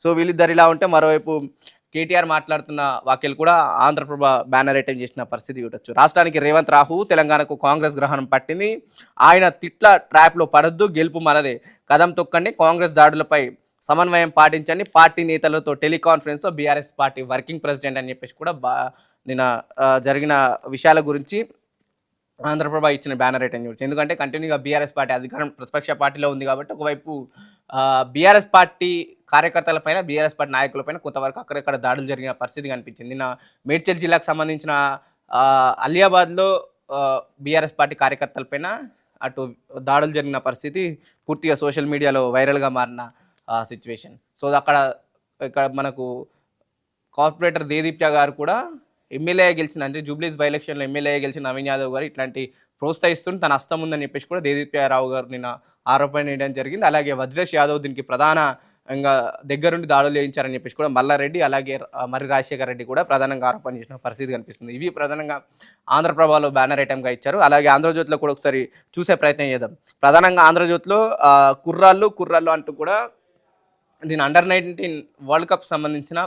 So వీళ్ళిద్దరు ఇలా ఉంటే మరోవైపు కేటీఆర్ మాట్లాడుతున్న వాక్యాలు కూడా ఆంధ్రప్రభ బ్యానర్ ఐటెం చేసిన పరిస్థితి చూడొచ్చు. రాష్ట్రానికి రేవంత్ రాహు, తెలంగాణకు కాంగ్రెస్ గ్రహణం పట్టింది. ఆయన తిట్ల ట్రాప్లో పడద్దు, గెలుపు మనదే, కదం తొక్కండి, కాంగ్రెస్ దాడులపై సమన్వయం పాటించండి, పార్టీ నేతలతో టెలికాన్ఫరెన్స్లో బీఆర్ఎస్ పార్టీ వర్కింగ్ ప్రెసిడెంట్ అని చెప్పేసి కూడా నిన్న జరిగిన విషయాల గురించి ఆంధ్రప్రభ ఇచ్చిన బ్యానర్ ఐటెం చూడొచ్చు. ఎందుకంటే కంటిన్యూగా బీఆర్ఎస్ పార్టీ అధికారం ప్రతిపక్ష పార్టీలో ఉంది కాబట్టి ఒకవైపు బీఆర్ఎస్ పార్టీ కార్యకర్తలపైన, బీఆర్ఎస్ పార్టీ నాయకులపైన కొంతవరకు అక్కడక్కడ దాడులు జరిగిన పరిస్థితి కనిపించింది. నిన్న మేడ్చల్ జిల్లాకు సంబంధించిన అలియాబాద్లో బీఆర్ఎస్ పార్టీ కార్యకర్తలపైన అటు దాడులు జరిగిన పరిస్థితి పూర్తిగా సోషల్ మీడియాలో వైరల్గా మారిన సిచ్యువేషన్. సో ఇక్కడ మనకు కార్పొరేటర్ దేదీప్య గారు కూడా ఎమ్మెల్యే గెలిచిన, అంటే జూబ్లీస్ బై ఎలక్షన్లో ఎమ్మెల్యే గెలిచిన నవీన్ యాదవ్ గారు ఇట్లాంటి ప్రోత్సహిస్తుంటే తన హస్తం ఉందని చెప్పేసి కూడా దేదీప్యారావు గారు నిన్న ఆరోపణ చేయడం జరిగింది. అలాగే వజ్రేష్ యాదవ్ దీనికి ప్రధానంగా దగ్గరుండి దాడులు చేయించారని చెప్పేసి కూడా మల్లారెడ్డి, అలాగే మర్రి రాజశేఖర రెడ్డి కూడా ప్రధానంగా ఆరోపణ చేసిన పరిస్థితి కనిపిస్తుంది. ఇవి ప్రధానంగా ఆంధ్రప్రభలో బ్యానర్ ఐటెంగా ఇచ్చారు. అలాగే ఆంధ్రజ్యోతిలో కూడా ఒకసారి చూసే ప్రయత్నం చేద్దాం. ప్రధానంగా ఆంధ్రజ్యోతిలో కుర్రాళ్ళు అంటూ కూడా దీని అండర్-19 వరల్డ్ కప్ సంబంధించిన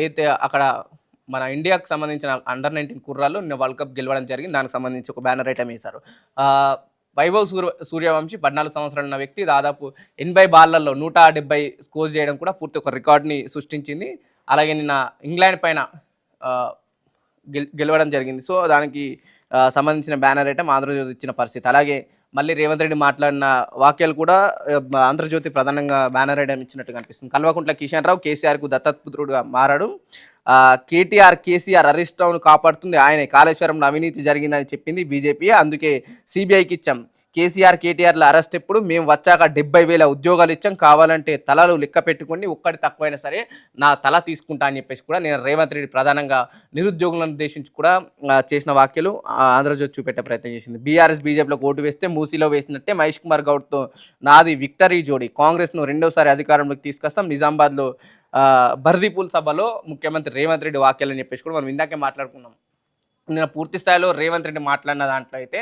అయితే అక్కడ మన ఇండియాకు సంబంధించిన అండర్-19 కుర్రాళ్ళు నిన్న వరల్డ్ కప్ గెలవడం జరిగింది. దానికి సంబంధించి ఒక బ్యానర్ ఐటమ్ వేశారు. వైభవ్ సూర్యవంశీ 14 సంవత్సరాలు ఉన్న వ్యక్తి దాదాపు 80 బాళ్లలో 170 స్కోర్ చేయడం కూడా పూర్తి ఒక రికార్డ్ని సృష్టించింది. అలాగే నిన్న ఇంగ్లాండ్ పైన గెలవడం జరిగింది. సో దానికి సంబంధించిన బ్యానర్ ఐటమ్ ఆంధ్రజ్యోతి ఇచ్చిన పరిస్థితి. అలాగే మళ్ళీ రేవంత్ రెడ్డి మాట్లాడిన వాక్యాలు కూడా ఆంధ్రజ్యోతి ప్రధానంగా బ్యానర్ ఐటమ్ ఇచ్చినట్టు కనిపిస్తుంది. కల్వకుంట్ల కిషన్ రావు కేసీఆర్కు దత్తపుత్రుడుగా మారాడు. కేసీఆర్ అరెస్ట్ అవును కాపాడుతుంది ఆయనే, కాళేశ్వరంలో అవినీతి జరిగిందని చెప్పింది బీజేపీ, అందుకే సిబిఐకి ఇచ్చాం. కేటీఆర్ల అరెస్ట్ ఎప్పుడు, మేము వచ్చాక 70,000 ఉద్యోగాలు ఇచ్చాం, కావాలంటే తలలు లెక్క పెట్టుకుని ఒక్కటి తక్కువైనా సరే నా తల తీసుకుంటా అని చెప్పేసి కూడా నేను రేవంత్ రెడ్డి ప్రధానంగా నిరుద్యోగులను ఉద్దేశించి కూడా చేసిన వ్యాఖ్యలు ఆంధ్రజ్యోతి చూపెట్టే ప్రయత్నం చేసింది. బీఆర్ఎస్ బీజేపీలోకి ఓటు వేస్తే మూసీలో వేసినట్టే మహేష్ కుమార్ గౌడ్తో నాది విక్టరీ జోడీ, కాంగ్రెస్ను రెండోసారి అధికారంలోకి తీసుకొస్తాం, నిజామాబాద్లో బర్దీపూల్ సభలో ముఖ్యమంత్రి రేవంత్ రెడ్డి వ్యాఖ్యలు అని చెప్పేసి కూడా మనం ఇందాకే మాట్లాడుకున్నాం. నేను పూర్తి స్థాయిలో రేవంత్ రెడ్డి మాట్లాడిన దాంట్లో అయితే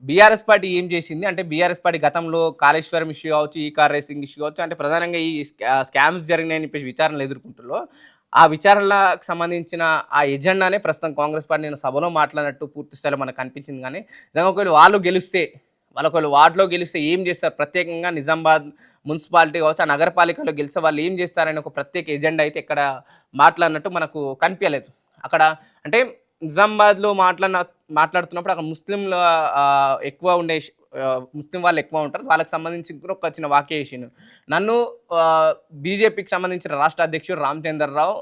బీఆర్ఎస్ పార్టీ ఏం చేసింది అంటే, బీఆర్ఎస్ పార్టీ గతంలో కాళేశ్వరం ఇష్యూ కావచ్చు, ఈ కార్ రేసింగ్ ఇష్యూ కావచ్చు, అంటే ప్రధానంగా ఈ స్కామ్స్ జరిగినాయని చెప్పేసి విచారణలు ఎదుర్కొంటుల్లో ఆ విచారణలకు సంబంధించిన ఆ ఎజెండానే ప్రస్తుతం కాంగ్రెస్ పార్టీ నేను సభలో మాట్లాడినట్టు పూర్తి స్థాయిలో మనకు కనిపించింది. కానీ నిజంగా ఒకవేళ ఒకవేళ వార్డులో గెలిస్తే ఏం చేస్తారు, ప్రత్యేకంగా నిజామాబాద్ మున్సిపాలిటీ కావచ్చు, ఆ నగరపాలికలో గెలిస్తే వాళ్ళు ఏం చేస్తారని ఒక ప్రత్యేక ఎజెండా అయితే ఇక్కడ మాట్లాడినట్టు మనకు కనిపించలేదు. అక్కడ అంటే నిజామాబాద్లో మాట్లాడుతున్నప్పుడు అక్కడ ముస్లింలు ఎక్కువ ఉండే ముస్లిం వాళ్ళు ఎక్కువ ఉంటారు, వాళ్ళకి సంబంధించి కూడా ఒక చిన్న వాక్య చేసిండు. నన్ను బీజేపీకి సంబంధించిన రాష్ట్ర అధ్యక్షుడు రామచంద్రరావు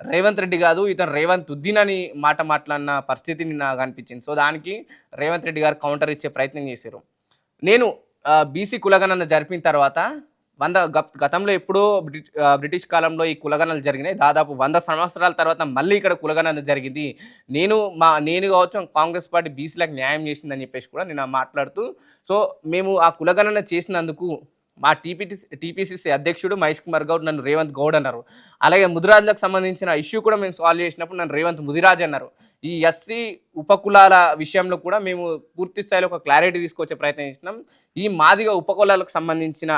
రేవంత్ రెడ్డి కాదు, ఇతను రేవంత్ ఉద్దీన్ అని మాట్లాడిన పరిస్థితి నాకు అనిపించింది. సో దానికి రేవంత్ రెడ్డి గారు కౌంటర్ ఇచ్చే ప్రయత్నం చేశారు. నేను బీసీ కులగణన జరిపిన తర్వాత గతంలో ఎప్పుడో బ్రిటిష్ కాలంలో ఈ కులగణనలు జరిగినాయి, దాదాపు 100 సంవత్సరాల తర్వాత మళ్ళీ ఇక్కడ కులగణన జరిగింది, నేను కావచ్చు కాంగ్రెస్ పార్టీ బీసీలకు న్యాయం చేసిందని చెప్పేసి కూడా నేను మాట్లాడుతూ, సో మేము ఆ కులగణన చేసినందుకు మా టీపీసీసీ అధ్యక్షుడు మహేష్ కుమార్ గౌడ్ నన్ను రేవంత్ గౌడ్ అన్నారు. అలాగే ముదిరాజులకు సంబంధించిన ఇష్యూ కూడా మేము సాల్వ్ చేసినప్పుడు నన్ను రేవంత్ ముదిరాజ్ అన్నారు. ఈ ఎస్సీ ఉపకులాల విషయంలో కూడా మేము పూర్తి స్థాయిలో ఒక క్లారిటీ తీసుకొచ్చే ప్రయత్నం చేసినాం. ఈ మాదిగ ఉపకులాలకు సంబంధించిన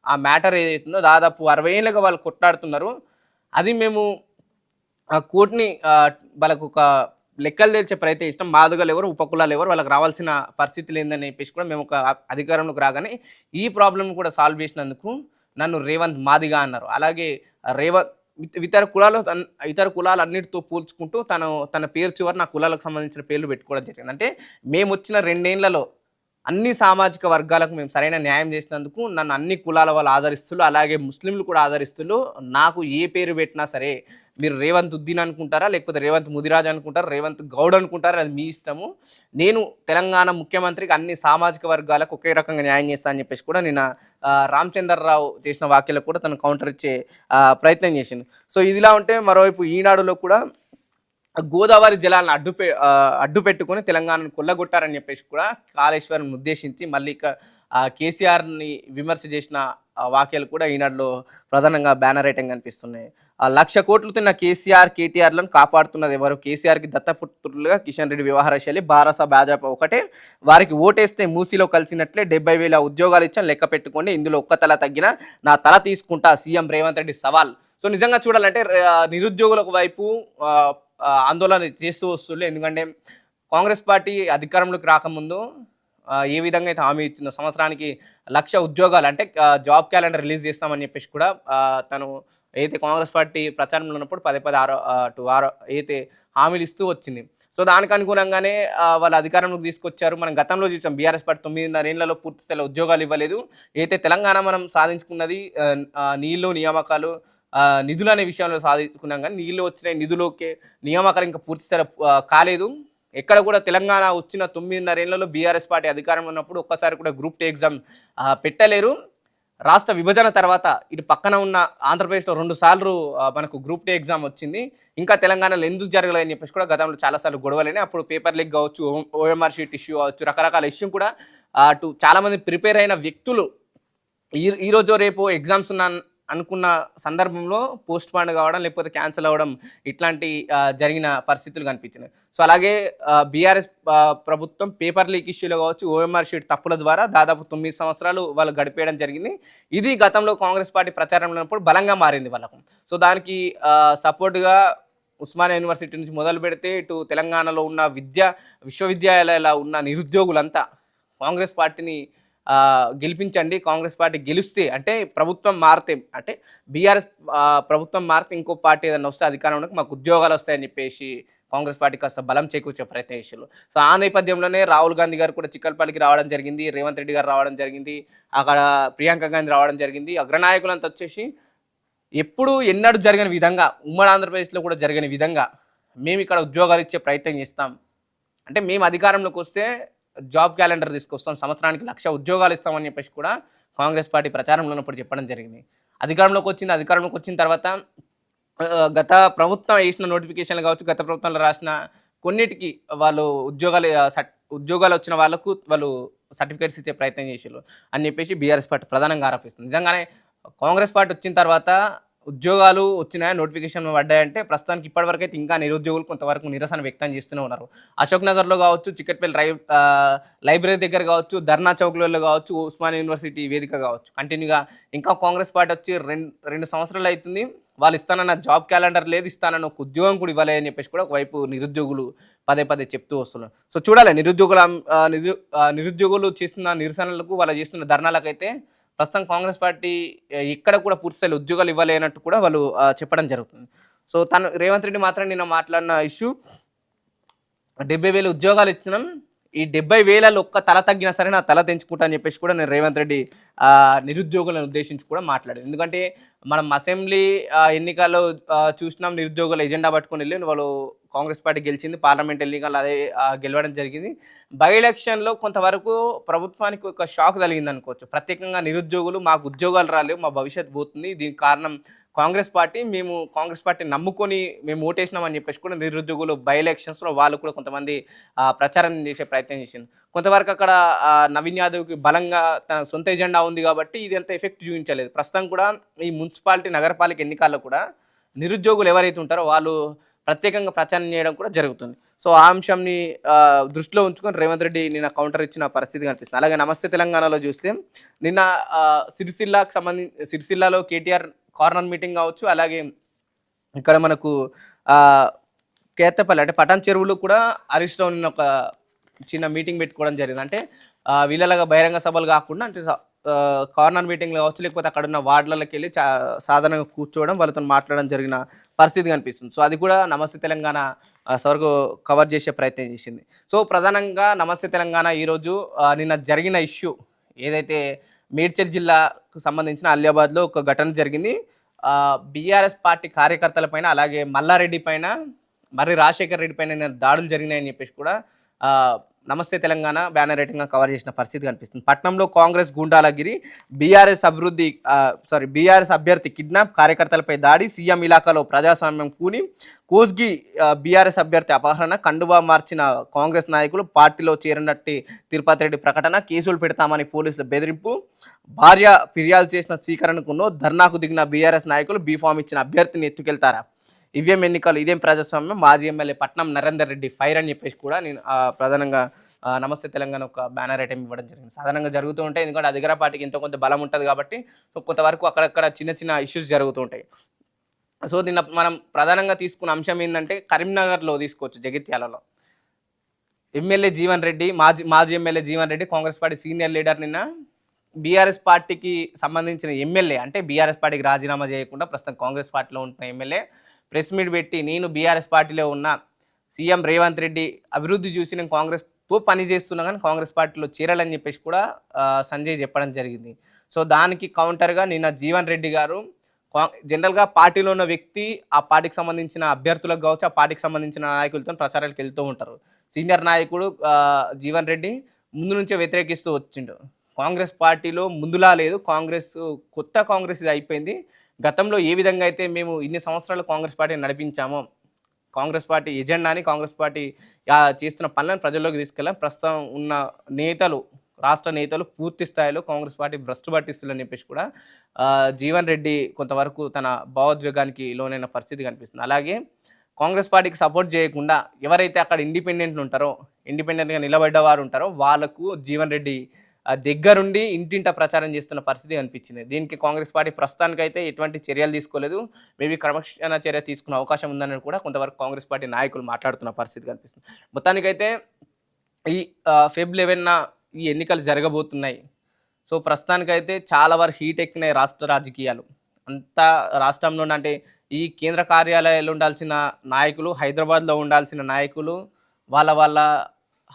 ఆ మ్యాటర్ ఏదైతుందో దాదాపు 60 ఏళ్ళుగా వాళ్ళు కొట్లాడుతున్నారు, అది మేము ఆ కోర్టుని వాళ్ళకు ఒక లెక్కలు తెలిసే ప్రయత్నం చేసినాం. మాదిగలు ఎవరు, ఉపకులాలు ఎవరు, వాళ్ళకి రావాల్సిన పరిస్థితులు ఏందని చెప్పేసి కూడా మేము ఒక అధికారంలోకి రాగానే ఈ ప్రాబ్లం కూడా సాల్వ్ చేసినందుకు నన్ను రేవంత్ మాదిగా అన్నారు. అలాగే రేవంత్ ఇతర కులాలు అన్నిటితో పోల్చుకుంటూ తన పేరు చివరి నా కులాలకు సంబంధించిన పేర్లు పెట్టుకోవడం జరిగింది. అంటే మేము వచ్చిన 2 ఏళ్లలో అన్ని సామాజిక వర్గాలకు మేము సరైన న్యాయం చేసినందుకు నన్ను అన్ని కులాల వాళ్ళు ఆదరిస్తున్నారు, అలాగే ముస్లింలు కూడా ఆదరిస్తున్నారు. నాకు ఏ పేరు పెట్టినా సరే మీరు రేవంత్ ఉద్దీన్ అనుకుంటారా, లేకపోతే రేవంత్ ముదిరాజ్ అనుకుంటారా, రేవంత్ గౌడ్ అనుకుంటారా, అది మీ ఇష్టము. నేను తెలంగాణ ముఖ్యమంత్రికి అన్ని సామాజిక వర్గాలకు ఒకే రకంగా న్యాయం చేస్తా అని చెప్పేసి కూడా నిన్న రామచంద్రరావు చేసిన వ్యాఖ్యలకు కూడా తను కౌంటర్ ఇచ్చే ప్రయత్నం చేసింది. సో ఇదిలా ఉంటే మరోవైపు ఈనాడులో కూడా గోదావరి జలాలను అడ్డు పెట్టుకుని తెలంగాణను కొల్లగొట్టారని చెప్పేసి కూడా కాళేశ్వరం ఉద్దేశించి మళ్ళీ కేసీఆర్ని విమర్శ చేసిన వాక్యాలు కూడా ఈనాడులో ప్రధానంగా బ్యానర్ ఐటెం కనిపిస్తున్నాయి. 1,00,000 కోట్లు తిన్న కేసీఆర్, కేటీఆర్‌లను కాపాడుతున్నది ఎవరు? కేసీఆర్‌కి దత్తపుత్రులుగా కిషన్ రెడ్డి వ్యవహార శైలి, భారస, భాజపా ఒకటే. వారికి ఓటేస్తే మూసీలో కలిసినట్లే 70,000 ఉద్యోగాలు ఇచ్చాను లెక్క పెట్టుకోండి. ఇందులో ఒక్క తల తగ్గినా నా తల తీసుకుంటా సీఎం రేవంత్ రెడ్డి సవాల్. సో నిజంగా చూడాలంటే నిరుద్యోగులకు వైపు ఆందోళన చేస్తూ వస్తున్నారు. ఎందుకంటే కాంగ్రెస్ పార్టీ అధికారంలోకి రాకముందు ఏ విధంగా అయితే హామీ ఇచ్చిందో సంవత్సరానికి 1,00,000 ఉద్యోగాలు అంటే జాబ్ క్యాలెండర్ రిలీజ్ చేస్తామని చెప్పేసి కూడా తను ఏదైతే కాంగ్రెస్ పార్టీ ప్రచారంలో ఉన్నప్పుడు పదే పదే ఆరో అయితే హామీలు ఇస్తూ వచ్చింది. సో దానికి అనుగుణంగానే వాళ్ళు అధికారంలోకి తీసుకొచ్చారు. మనం గతంలో చూసాం బీఆర్ఎస్ పార్టీ 9.5 ఏళ్లలో పూర్తి స్థాయిలో ఉద్యోగాలు ఇవ్వలేదు. అయితే తెలంగాణ మనం సాధించుకున్నది నీళ్లు, నియామకాలు, నిధులు అనే విషయంలో సాధించుకున్నాం. కానీ నీళ్లు వచ్చినాయి, నిధులకే, నియామకాలు ఇంకా పూర్తి స్థాయిలో కాలేదు. ఎక్కడ కూడా తెలంగాణ వచ్చిన 9.5 ఏళ్లలో బీఆర్ఎస్ పార్టీ అధికారంలో ఉన్నప్పుడు ఒక్కసారి కూడా గ్రూప్ 2 ఎగ్జామ్ పెట్టలేరు. రాష్ట్ర విభజన తర్వాత ఇటు పక్కన ఉన్న ఆంధ్రప్రదేశ్లో 2 సార్లు మనకు గ్రూప్ 2 ఎగ్జామ్ వచ్చింది. ఇంకా తెలంగాణలో ఎందుకు జరగలేదని చెప్పేసి కూడా గతంలో చాలాసార్లు గొడవలేని అప్పుడు పేపర్ లీక్ కావచ్చు, ఓఎంఆర్ షీట్ ఇష్యూ కావచ్చు, రకరకాల ఇష్యూ కూడా అటు చాలామంది ప్రిపేర్ అయిన వ్యక్తులు ఈ రోజు రేపు ఎగ్జామ్స్ అనుకున్న సందర్భంలో పోస్ట్ పోన్ కావడం లేకపోతే క్యాన్సిల్ అవ్వడం ఇట్లాంటి జరిగిన పరిస్థితులు కనిపించినాయి. సో అలాగే బీఆర్ఎస్ ప్రభుత్వం పేపర్ లీక్ ఇష్యూలో కావచ్చు, ఓఎంఆర్ షీట్ తప్పుల ద్వారా దాదాపు 9 సంవత్సరాలు వాళ్ళు గడిపేయడం జరిగింది. ఇది గతంలో కాంగ్రెస్ పార్టీ ప్రచారంలో ఉన్నప్పుడు బలంగా మారింది వాళ్ళకు. సో దానికి సపోర్ట్గా ఉస్మానియా యూనివర్సిటీ నుంచి మొదలు పెడితే ఇటు తెలంగాణలో ఉన్న విశ్వవిద్యాలయాల ఉన్న నిరుద్యోగులంతా కాంగ్రెస్ పార్టీని గెలిపించండి, కాంగ్రెస్ పార్టీ గెలిస్తే అంటే ప్రభుత్వం మారితే అంటే బీఆర్ఎస్ ప్రభుత్వం మారితే ఇంకో పార్టీ ఏదైనా వస్తే అధికారంలోకి మాకు ఉద్యోగాలు వస్తాయని చెప్పేసి కాంగ్రెస్ పార్టీ కాస్త బలం చేకూర్చే ప్రయత్నం చేశారు. సో ఆ నేపథ్యంలోనే రాహుల్ గాంధీ గారు కూడా చిక్కలపల్లికి రావడం జరిగింది, రేవంత్ రెడ్డి గారు రావడం జరిగింది, అక్కడ ప్రియాంక గాంధీ రావడం జరిగింది. అగ్రనాయకులంతా వచ్చేసి ఎప్పుడు ఎన్నడూ జరగని విధంగా ఉమ్మడి ఆంధ్రప్రదేశ్లో కూడా జరగని విధంగా మేము ఇక్కడ ఉద్యోగాలు ఇచ్చే ప్రయత్నం చేస్తాం, అంటే మేము అధికారంలోకి వస్తే జాబ్ క్యాలెండర్ తీసుకొస్తాం, సంవత్సరానికి 1,00,000 ఉద్యోగాలు ఇస్తామని చెప్పేసి కూడా కాంగ్రెస్ పార్టీ ప్రచారంలో ఉన్నప్పుడు చెప్పడం జరిగింది. అధికారంలోకి వచ్చిన తర్వాత గత ప్రభుత్వం వేసిన నోటిఫికేషన్లు కావచ్చు, గత ప్రభుత్వంలో రాసిన కొన్నిటికి వాళ్ళు ఉద్యోగాలు వచ్చిన వాళ్ళకు వాళ్ళు సర్టిఫికేట్స్ ఇచ్చే ప్రయత్నం చేసారు అని చెప్పేసి బీఆర్ఎస్ పార్టీ ప్రధానంగా ఆరోపిస్తుంది. నిజంగానే కాంగ్రెస్ పార్టీ వచ్చిన తర్వాత ఉద్యోగాలు వచ్చినాయా, నోటిఫికేషన్ పడ్డాయంటే ప్రస్తుతానికి ఇప్పటివరకు అయితే ఇంకా నిరుద్యోగులు కొంతవరకు నిరసన వ్యక్తం చేస్తూనే ఉన్నారు. అశోక్ నగర్లో కావచ్చు, చిక్కట్పల్లి లైబ్రరీ దగ్గర కావచ్చు, ధర్నా చౌక్లలో కావచ్చు, ఉస్మానియా యూనివర్సిటీ వేదిక కావచ్చు, కంటిన్యూగా ఇంకా కాంగ్రెస్ పార్టీ వచ్చి రెండు సంవత్సరాలు అవుతుంది. వాళ్ళు ఇస్తానన్న జాబ్ క్యాలెండర్ లేదు, ఇస్తానన్న ఒక ఉద్యోగం కూడా ఇవ్వలే అని చెప్పేసి కూడా ఒకవైపు నిరుద్యోగులు పదే పదే చెప్తూ వస్తున్నారు. సో చూడాలి నిరుద్యోగులు చేస్తున్న నిరసనలకు, వాళ్ళు చేస్తున్న ధర్నాలకైతే ప్రస్తుతం కాంగ్రెస్ పార్టీ ఇక్కడ కూడా పూర్తిస్థాయిలో ఉద్యోగాలు ఇవ్వలేనట్టు కూడా వాళ్ళు చెప్పడం జరుగుతుంది. సో రేవంత్ రెడ్డి మాత్రం నిన్న మాట్లాడిన ఇష్యూ 70,000 ఉద్యోగాలు ఇచ్చినాం, ఈ 70,000 ఒక్క తల తగ్గినా సరే నా తల తెంచుకుంటా అని చెప్పేసి కూడా నేను రేవంత్ రెడ్డి నిరుద్యోగులను ఉద్దేశించి కూడా మాట్లాడాను. ఎందుకంటే మనం అసెంబ్లీ ఎన్నికల్లో చూసినాం, నిరుద్యోగుల ఎజెండా పట్టుకొని వెళ్ళి వాళ్ళు కాంగ్రెస్ పార్టీ గెలిచింది, పార్లమెంట్ ఎన్నికలు అదే గెలవడం జరిగింది. బై ఎలక్షన్లో కొంతవరకు ప్రభుత్వానికి ఒక షాక్ కలిగింది అనుకోవచ్చు. ప్రత్యేకంగా నిరుద్యోగులు మాకు ఉద్యోగాలు రాలేవు, మా భవిష్యత్తు పోతుంది, దీనికి కారణం కాంగ్రెస్ పార్టీ, మేము కాంగ్రెస్ పార్టీని నమ్ముకొని మేము ఓటేసినామని చెప్పేసి కూడా నిరుద్యోగులు బై ఎలక్షన్స్లో వాళ్ళు కూడా కొంతమంది ప్రచారం చేసే ప్రయత్నం చేసింది. కొంతవరకు అక్కడ నవీన్ యాదవ్కి బలంగా తన సొంత ఎజెండా ఉంది కాబట్టి ఇది అంత ఎఫెక్ట్ చూపించలేదు. ప్రస్తుతం కూడా ఈ మున్సిపాలిటీ నగరపాలిక ఎన్నికల్లో కూడా నిరుద్యోగులు ఎవరైతే ఉంటారో వాళ్ళు ప్రత్యేకంగా ప్రచారం చేయడం కూడా జరుగుతుంది. సో ఆ అంశాన్ని దృష్టిలో ఉంచుకొని రేవంత్ రెడ్డి నిన్న కౌంటర్ ఇచ్చిన పరిస్థితి కనిపిస్తుంది. అలాగే నమస్తే తెలంగాణలో చూస్తే నిన్న సిరిసిల్లాలో కేటీఆర్ కార్నర్ మీటింగ్ కావచ్చు, అలాగే ఇక్కడ మనకు కేతపల్లి అంటే పటాన్ చెరువులు కూడా హరీష్ రావు నిన్న ఒక చిన్న మీటింగ్ పెట్టుకోవడం జరిగింది. అంటే వీళ్ళలాగా బహిరంగ సభలు కాకుండా అంటే కార్నర్ మీటింగ్లో కావచ్చు, లేకపోతే అక్కడ ఉన్న వార్డులకి వెళ్ళి సాధారణంగా కూర్చోవడం, వాళ్ళతో మాట్లాడడం జరిగిన పరిస్థితి కనిపిస్తుంది. సో అది కూడా నమస్తే తెలంగాణ సవరకు కవర్ చేసే ప్రయత్నం చేసింది. సో ప్రధానంగా నమస్తే తెలంగాణ ఈరోజు నిన్న జరిగిన ఇష్యూ ఏదైతే మేడ్చల్ జిల్లాకు సంబంధించిన అలియాబాద్లో ఒక ఘటన జరిగింది. బీఆర్ఎస్ పార్టీ కార్యకర్తల పైన, అలాగే మల్లారెడ్డి పైన, మరి రాజశేఖర్ రెడ్డి పైన దాడులు జరిగినాయని చెప్పేసి కూడా నమస్తే తెలంగాణ బ్యానర్ రైటింగ్గా కవర్ చేసిన పరిస్థితి కనిపిస్తుంది. పట్నంలో కాంగ్రెస్ గూండాలగిరి, బీఆర్ఎస్ అభ్యర్థి కిడ్నాప్, కార్యకర్తలపై దాడి, సీఎం ఇలాకాలో ప్రజాస్వామ్యం కూని, కోస్గి బీఆర్ఎస్ అభ్యర్థి అపహరణ, కండువా మార్చిన కాంగ్రెస్ నాయకులు, పార్టీలో చేరినట్టు తిరుపతి రెడ్డి ప్రకటన, కేసులు పెడతామని పోలీసుల బెదిరింపు, భార్య ఫిర్యాదు చేసిన స్వీకరణకును ధర్నాకు దిగిన బీఆర్ఎస్ నాయకులు, బీఫామ్ ఇచ్చిన అభ్యర్థిని ఎత్తుకెళ్తారా, ఈవీఎం ఎన్నికలు ఇదేం ప్రజాస్వామ్యం, మాజీ ఎమ్మెల్యే పట్నం నరేందర్ రెడ్డి ఫైర్ అని చెప్పేసి కూడా నేను ప్రధానంగా నమస్తే తెలంగాణ ఒక బ్యానర్ ఐటమ్ ఇవ్వడం జరిగింది. సాధారణంగా జరుగుతూ ఉంటాయి, ఎందుకంటే అధికార పార్టీకి ఎంతో కొంత బలం ఉంటుంది కాబట్టి సో కొంతవరకు అక్కడక్కడ చిన్న చిన్న ఇష్యూస్ జరుగుతూ ఉంటాయి. సో నిన్న మనం ప్రధానంగా తీసుకున్న అంశం ఏంటంటే కరీంనగర్లో తీసుకోవచ్చు, జగిత్యాలలో ఎమ్మెల్యే జీవన్ రెడ్డి, మాజీ MLA Jeevan Reddy, Congress party senior leader నిన్న బీఆర్ఎస్ పార్టీకి సంబంధించిన ఎమ్మెల్యే, అంటే బీఆర్ఎస్ పార్టీకి రాజీనామా చేయకుండా ప్రస్తుతం కాంగ్రెస్ పార్టీలో ఉంటున్న ఎమ్మెల్యే ప్రెస్ మీట్ పెట్టి నేను బీఆర్ఎస్ పార్టీలో ఉన్న సీఎం రేవంత్ రెడ్డి అభివృద్ధి చూసి నేను కాంగ్రెస్తో పని చేస్తున్నా కానీ కాంగ్రెస్ పార్టీలో చేరాలని చెప్పేసి కూడా సంజయ్ చెప్పడం జరిగింది. సో దానికి కౌంటర్గా నిన్న జీవన్ రెడ్డి గారు జనరల్గా పార్టీలో ఉన్న వ్యక్తి ఆ పార్టీకి సంబంధించిన అభ్యర్థులకు కావచ్చు, ఆ పార్టీకి సంబంధించిన నాయకులతో ప్రచారాలకు వెళ్తూ ఉంటారు. సీనియర్ నాయకుడు జీవన్ రెడ్డి ముందు నుంచే వ్యతిరేకిస్తూ వచ్చిండు. కాంగ్రెస్ పార్టీలో ముందులా లేదు, కొత్త కాంగ్రెస్ ఇది అయిపోయింది. గతంలో ఏ విధంగా అయితే మేము ఇన్ని సంవత్సరాలు కాంగ్రెస్ పార్టీని నడిపించామో, కాంగ్రెస్ పార్టీ ఎజెండాని, కాంగ్రెస్ పార్టీ చేస్తున్న పనులను ప్రజల్లోకి తీసుకెళ్ళాం. ప్రస్తుతం ఉన్న నేతలు, రాష్ట్ర నేతలు పూర్తి స్థాయిలో కాంగ్రెస్ పార్టీ భ్రష్టు పట్టిస్తుందని చెప్పేసి కూడా జీవన్ రెడ్డి కొంతవరకు తన భావోద్వేగానికి లోనైన పరిస్థితి కనిపిస్తుంది. అలాగే కాంగ్రెస్ పార్టీకి సపోర్ట్ చేయకుండా ఎవరైతే అక్కడ ఇండిపెండెంట్గా నిలబడ్డ వారు ఉంటారో వాళ్ళకు జీవన్ రెడ్డి దగ్గరుండి ఇంటింట ప్రచారం చేస్తున్న పరిస్థితి కనిపించింది. దీనికి కాంగ్రెస్ పార్టీ ప్రస్తుతానికైతే ఎటువంటి చర్యలు తీసుకోలేదు. మేబీ క్రమశిక్షణ చర్య తీసుకునే అవకాశం ఉందని కూడా కొంతవరకు కాంగ్రెస్ పార్టీ నాయకులు మాట్లాడుతున్న పరిస్థితి కనిపిస్తుంది. మొత్తానికైతే ఈ ఫెబ్ 11న ఈ ఎన్నికలు జరగబోతున్నాయి. సో ప్రస్తుతానికైతే చాలా వరకు హీట్ ఎక్కినాయి రాష్ట్ర రాజకీయాలు. అంతా రాష్ట్రంలోనే, అంటే ఈ కేంద్ర కార్యాలయాల్లో ఉండాల్సిన నాయకులు, హైదరాబాద్లో ఉండాల్సిన నాయకులు, వాళ్ళ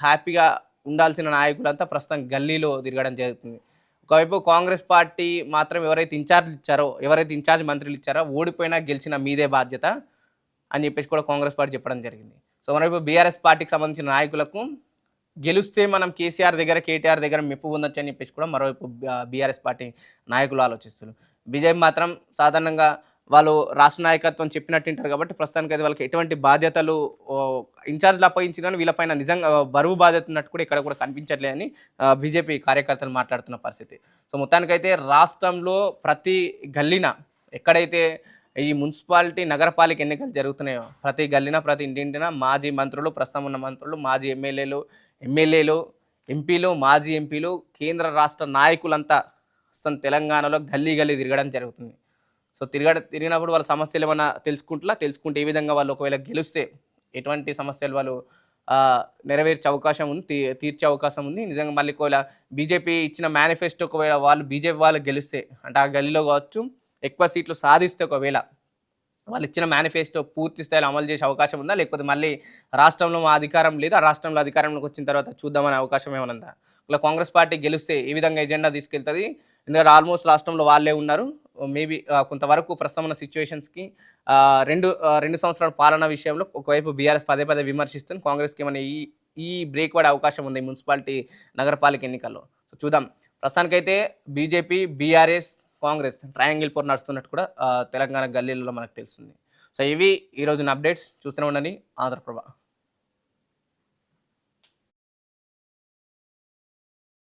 హ్యాపీగా ఉండాల్సిన నాయకులంతా ప్రస్తుతం గల్లీలో తిరగడం జరుగుతుంది. ఒకవైపు కాంగ్రెస్ పార్టీ మాత్రం ఎవరైతే ఇన్ఛార్జ్ మంత్రులు ఇచ్చారో ఓడిపోయినా గెలిచిన మీదే బాధ్యత అని చెప్పేసి కూడా కాంగ్రెస్ పార్టీ చెప్పడం జరిగింది. సో మరోవైపు బీఆర్ఎస్ పార్టీకి సంబంధించిన నాయకులకు గెలిస్తే మనం కేసీఆర్ దగ్గర, కేటీఆర్ దగ్గర మెప్పు పొందొచ్చు అని చెప్పేసి కూడా మరోవైపు బీఆర్ఎస్ పార్టీ నాయకులు ఆలోచిస్తున్నారు. బీజేపీ మాత్రం సాధారణంగా వాళ్ళు రాష్ట్ర నాయకత్వం చెప్పినట్టు ఉంటారు కాబట్టి ప్రస్తుతానికి అయితే వాళ్ళకి ఎటువంటి బాధ్యతలు ఇన్ఛార్జ్లు అప్పగించిన కానీ వీళ్ళపైన నిజంగా బరువు బాధ్యత ఉన్నట్టు కూడా ఇక్కడ కూడా కనిపించట్లేదని బీజేపీ కార్యకర్తలు మాట్లాడుతున్న పరిస్థితి. సో మొత్తానికైతే రాష్ట్రంలో ప్రతి గల్లీన ఎక్కడైతే ఈ మున్సిపాలిటీ, నగరపాలిక ఎన్నికలు జరుగుతున్నాయో ప్రతి గల్లీన, ప్రతి ఇంటింటిన మాజీ మంత్రులు, ప్రస్తుతం ఉన్న మంత్రులు, మాజీ ఎమ్మెల్యేలు, ఎంపీలు, మాజీ ఎంపీలు, కేంద్ర రాష్ట్ర నాయకులంతా ప్రస్తుతం తెలంగాణలో గల్లీ తిరగడం జరుగుతుంది. సో తిరిగినప్పుడు వాళ్ళ సమస్యలు ఏమైనా తెలుసుకుంటే ఏ విధంగా వాళ్ళు ఒకవేళ గెలిస్తే ఎటువంటి సమస్యలు వాళ్ళు నెరవేర్చే అవకాశం ఉంది, తీర్చే అవకాశం ఉంది. నిజంగా మళ్ళీ ఒకవేళ బీజేపీ ఇచ్చిన మేనిఫెస్టో ఒకవేళ బీజేపీ వాళ్ళు గెలిస్తే, అంటే ఆ గల్లీలో కావచ్చు ఎక్కువ సీట్లు సాధిస్తే, ఒకవేళ వాళ్ళు ఇచ్చిన మేనిఫెస్టో పూర్తి స్థాయిలో అమలు చేసే అవకాశం ఉందా, లేకపోతే మళ్ళీ రాష్ట్రంలో మా అధికారం లేదు, ఆ రాష్ట్రంలో అధికారంలోకి వచ్చిన తర్వాత చూద్దామనే అవకాశం ఏమైనా ఉందా? ఇలా కాంగ్రెస్ పార్టీ గెలిస్తే ఏ విధంగా ఎజెండా తీసుకెళ్తుంది? ఎందుకంటే ఆల్మోస్ట్ రాష్ట్రంలో వాళ్ళే ఉన్నారు. మేబీ కొంతవరకు ప్రస్తుతం ఉన్న సిచ్యువేషన్స్కి రెండు సంవత్సరాల పాలన విషయంలో ఒకవైపు బీఆర్ఎస్ పదే విమర్శిస్తుంది, కాంగ్రెస్కి ఏమైనా ఈ బ్రేక్ పడే అవకాశం ఉంది మున్సిపాలిటీ, నగరపాలిక ఎన్నికల్లో. సో చూద్దాం. ప్రస్తుతానికైతే బీజేపీ, బీఆర్ఎస్, కాంగ్రెస్ ట్రయాంగిల్ పోర్ నడుస్తున్నట్టు కూడా తెలంగాణ గల్లీలలో మనకు తెలుస్తుంది. సో ఇవి ఈరోజున అప్డేట్స్. చూస్తూనే ఉండండి ఆంధ్రప్రభ.